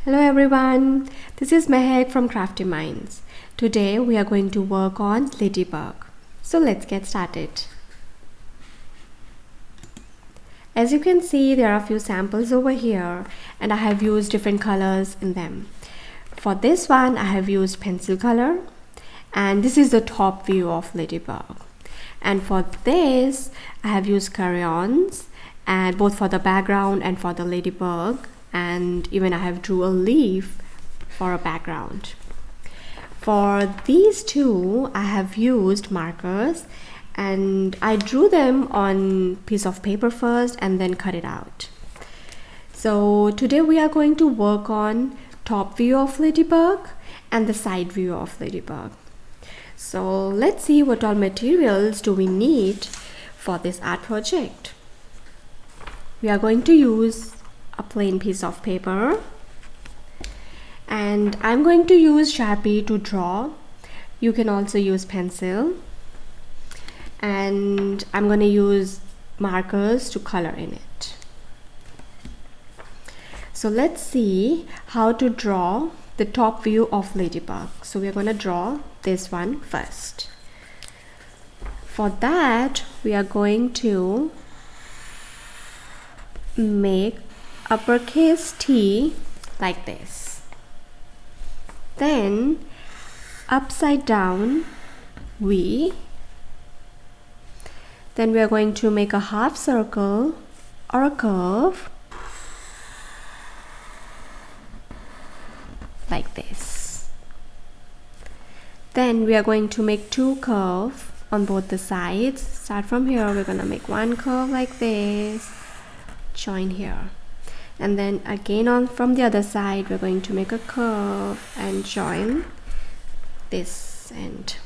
Hello everyone, this is Mehek from Crafty Minds. Today we are going to work on Ladybug. So let's get started. As you can see, there are a few samples over here and I have used different colors in them. For this one, I have used pencil color and this is the top view of Ladybug. And for this, I have used crayons, and both for the background and for the ladybug, and even I have drew a leaf for a background. For these two, I have used markers and I drew them on piece of paper first and then cut it out. So today we are going to work on top view of Ladybug and the side view of Ladybug. So let's see what all materials do we need for this art project. We are going to use a plain piece of paper and I'm going to use Sharpie to draw. You can also use pencil, and I'm going to use markers to color in it. So let's see how to draw the top view of Ladybug. So we're going to draw this one first. For that, we are going to make uppercase T like this. Then upside down V. Then we are going to make a half circle or a curve like this. Then we are going to make two curves on both the sides. Start from here, we're gonna make one curve like this, join here, and then again on from the other side we're going to make a curve and join this end.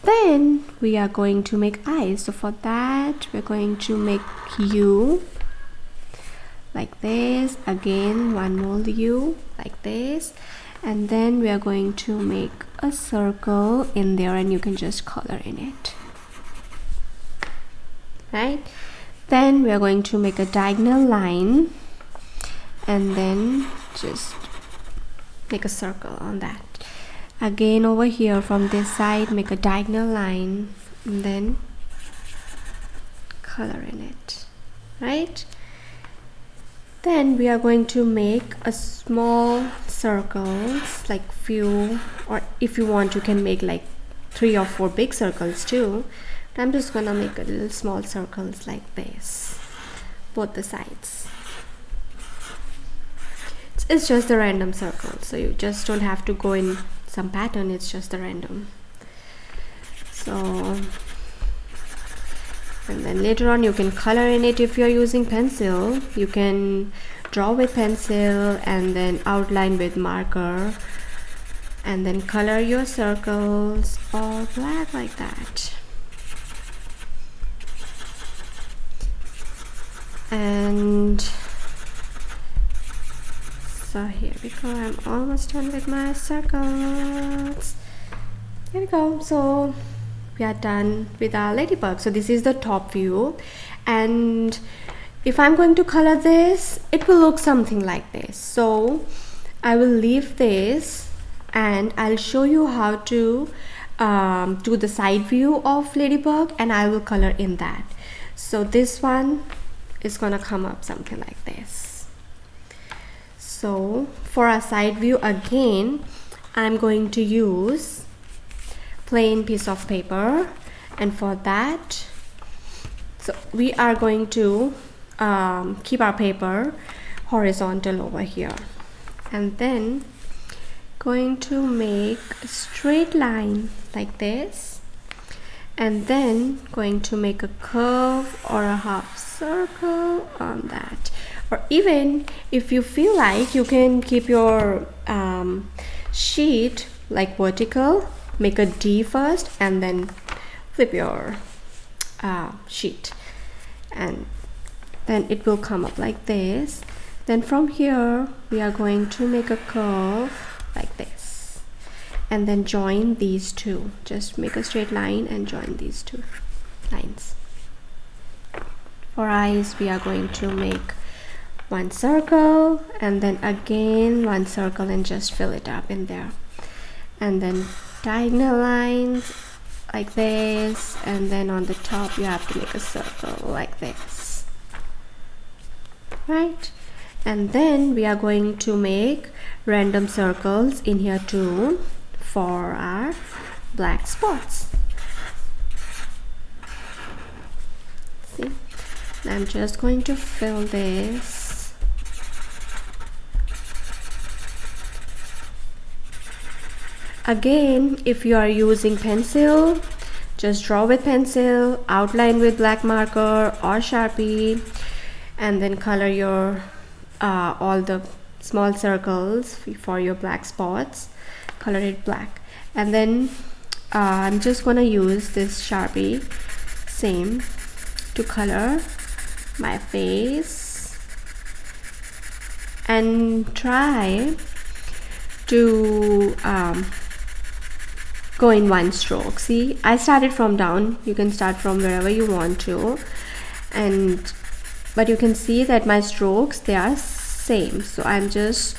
Then we are going to make eyes. So for that we're going to make U like this, again one more U like this, and then we are going to make a circle in there and you can just color in it, right? Then we are going to make a diagonal line and then just make a circle on that. Again over here from this side, make a diagonal line and then color in it, right? Then we are going to make a small circles, like few, or if you want you can make like 3 or 4 big circles too. But I'm just gonna make a little small circles like this, both the sides. It's just a random circle, so you just don't have to go in some pattern, it's just a random. So, and then later on you can color in it. If you're using pencil, you can draw with pencil and then outline with marker and then color your circles all black like that. And so here we go, I'm almost done with my circles. Here we go. So we are done with our ladybug. So this is the top view, and if I'm going to color this, it will look something like this. So I will leave this and I'll show you how to do the side view of ladybug and I will color in that. So this one is gonna come up something like this. So for our side view, again I'm going to use plain piece of paper, and for that, so we are going to keep our paper horizontal over here and then going to make a straight line like this, and then going to make a curve or a half circle on that. Or even if you feel like, you can keep your sheet like vertical, make a D first and then flip your sheet, and then it will come up like this. Then from here we are going to make a curve like this and then join these two. Just make a straight line and join these two lines. For eyes we are going to make one circle, and then again one circle, and just fill it up in there. And then diagonal lines like this, and then on the top you have to make a circle like this, right? And then we are going to make random circles in here too for our black spots. See, I'm just going to fill this. Again, if you are using pencil, just draw with pencil, outline with black marker or Sharpie, and then color your all the small circles for your black spots, color it black. And then I'm just gonna use this Sharpie same to color my face, and try to go in one stroke. See, I started from down, you can start from wherever you want to, but you can see that my strokes, they are same. So I'm just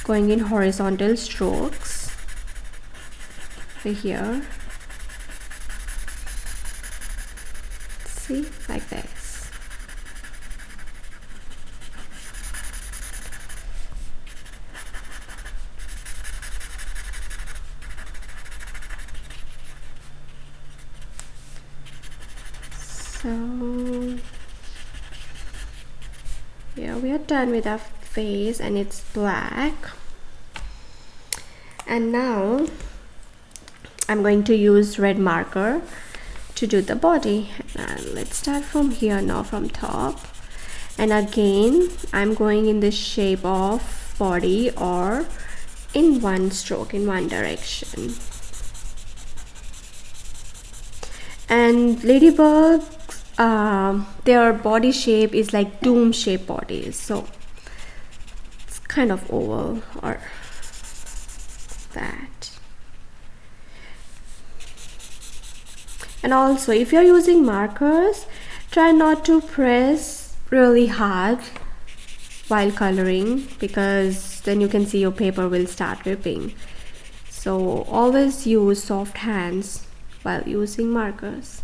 going in horizontal strokes over here. See, like this. So yeah, we are done with our face, and it's black. And now I'm going to use red marker to do the body. Let's start from here now, from top, and again I'm going in the shape of body or in one stroke, in one direction. And ladybug, their body shape is like dome shaped bodies, so it's kind of oval or that. And also, if you're using markers, try not to press really hard while coloring, because then you can see your paper will start ripping. So always use soft hands while using markers.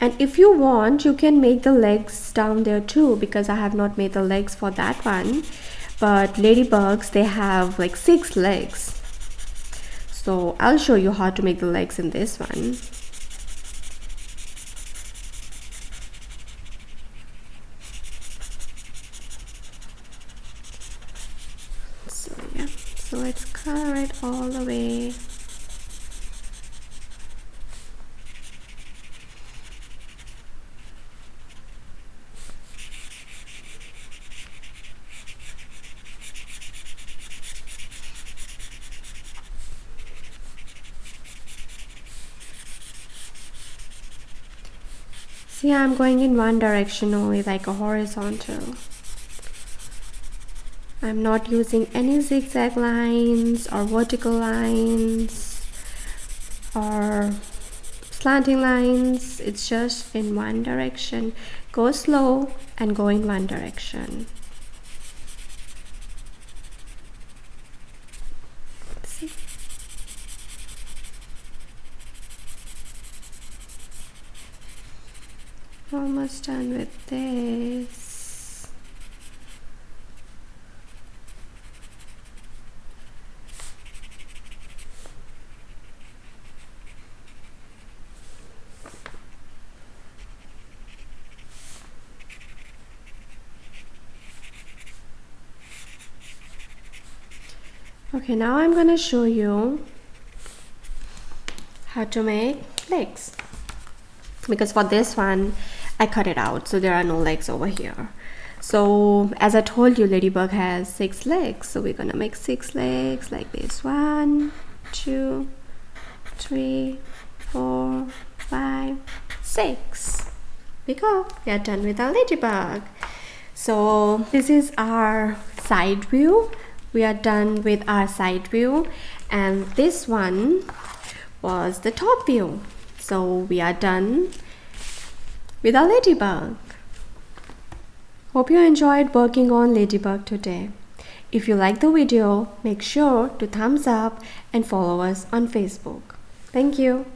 And if you want, you can make the legs down there too, because I have not made the legs for that one. But ladybugs, they have like 6 legs. So I'll show you how to make the legs in this one. So yeah, so let's color it all the way. See, I'm going in one direction only, like a horizontal. I'm not using any zigzag lines or vertical lines or slanting lines. It's just in one direction. Go slow and go in one direction. See? Almost done with this. Okay, now I'm gonna show you how to make legs, because for this one I cut it out, so there are no legs over here. So as I told you, ladybug has 6 legs, so we're gonna make 6 legs like this. 1, 2, 3, 4, 5, 6. We go. We are done with our ladybug. So this is our side view. We are done with our side view, and this one was the top view. So we are done with our ladybug. Hope you enjoyed working on ladybug today. If you like the video, make sure to thumbs up and follow us on Facebook. Thank you.